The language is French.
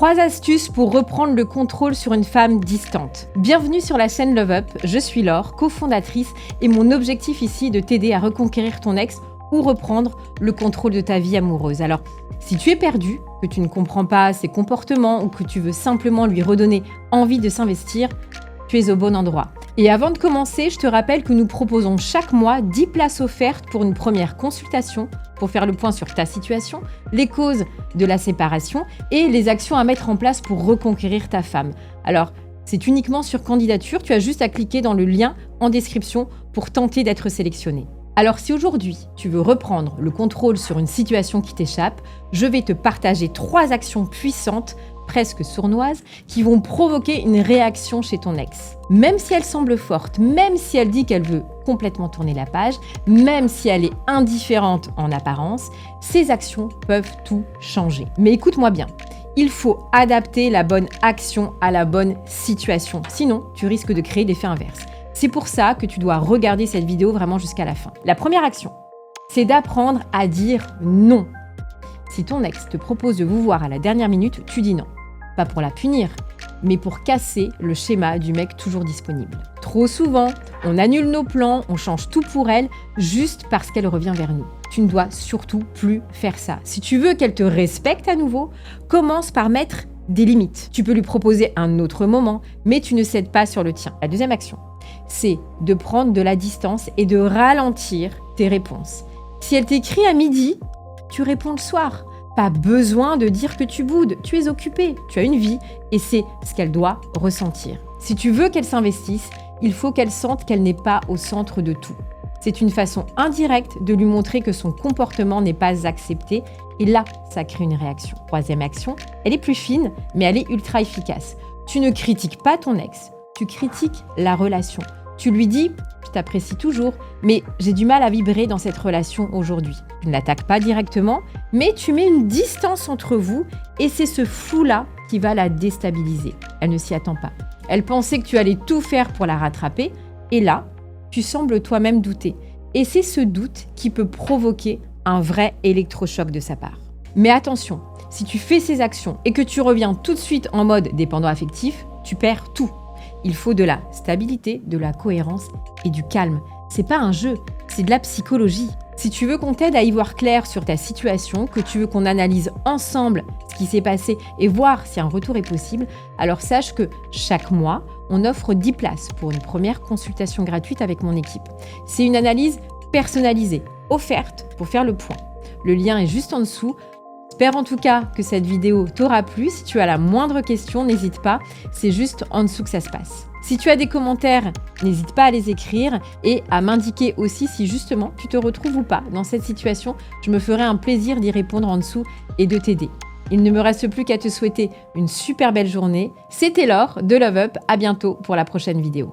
3 astuces pour reprendre le contrôle sur une femme distante. Bienvenue sur la chaîne Love Up, je suis Laure, cofondatrice, et mon objectif ici est de t'aider à reconquérir ton ex ou reprendre le contrôle de ta vie amoureuse. Alors, si tu es perdu, que tu ne comprends pas ses comportements ou que tu veux simplement lui redonner envie de s'investir, tu es au bon endroit. Et avant de commencer, je te rappelle que nous proposons chaque mois 10 places offertes pour une première consultation pour faire le point sur ta situation, les causes de la séparation et les actions à mettre en place pour reconquérir ta femme. Alors, c'est uniquement sur candidature, tu as juste à cliquer dans le lien en description pour tenter d'être sélectionné. Alors si aujourd'hui, tu veux reprendre le contrôle sur une situation qui t'échappe, je vais te partager 3 actions puissantes, presque sournoises, qui vont provoquer une réaction chez ton ex. Même si elle semble forte, même si elle dit qu'elle veut complètement tourner la page, même si elle est indifférente en apparence, ces actions peuvent tout changer. Mais écoute-moi bien. Il faut adapter la bonne action à la bonne situation. Sinon, tu risques de créer l'effet inverse. C'est pour ça que tu dois regarder cette vidéo vraiment jusqu'à la fin. La première action, c'est d'apprendre à dire non. Si ton ex te propose de vous voir à la dernière minute, tu dis non. Pas pour la punir, mais pour casser le schéma du mec toujours disponible. Trop souvent, on annule nos plans, on change tout pour elle, juste parce qu'elle revient vers nous. Tu ne dois surtout plus faire ça. Si tu veux qu'elle te respecte à nouveau, commence par mettre des limites. Tu peux lui proposer un autre moment, mais tu ne cèdes pas sur le tien. La deuxième action, c'est de prendre de la distance et de ralentir tes réponses. Si elle t'écrit à midi, tu réponds le soir. Pas besoin de dire que tu boudes, tu es occupé, tu as une vie et c'est ce qu'elle doit ressentir. Si tu veux qu'elle s'investisse, il faut qu'elle sente qu'elle n'est pas au centre de tout. C'est une façon indirecte de lui montrer que son comportement n'est pas accepté et là, ça crée une réaction. Troisième action, elle est plus fine, mais elle est ultra efficace. Tu ne critiques pas ton ex, tu critiques la relation. Tu lui dis « je t'apprécie toujours, mais j'ai du mal à vibrer dans cette relation aujourd'hui ». Tu ne l'attaques pas directement, mais tu mets une distance entre vous et c'est ce flou-là qui va la déstabiliser. Elle ne s'y attend pas. Elle pensait que tu allais tout faire pour la rattraper et là, tu sembles toi-même douter. Et c'est ce doute qui peut provoquer un vrai électrochoc de sa part. Mais attention, si tu fais ces actions et que tu reviens tout de suite en mode dépendant affectif, tu perds tout. Il faut de la stabilité, de la cohérence et du calme. C'est pas un jeu, c'est de la psychologie. Si tu veux qu'on t'aide à y voir clair sur ta situation, que tu veux qu'on analyse ensemble ce qui s'est passé et voir si un retour est possible, alors sache que chaque mois, on offre 10 places pour une première consultation gratuite avec mon équipe. C'est une analyse personnalisée, offerte pour faire le point. Le lien est juste en dessous. J'espère en tout cas que cette vidéo t'aura plu. Si tu as la moindre question, n'hésite pas, c'est juste en dessous que ça se passe. Si tu as des commentaires, n'hésite pas à les écrire et à m'indiquer aussi si justement tu te retrouves ou pas dans cette situation. Je me ferai un plaisir d'y répondre en dessous et de t'aider. Il ne me reste plus qu'à te souhaiter une super belle journée. C'était Laure de Love Up, à bientôt pour la prochaine vidéo.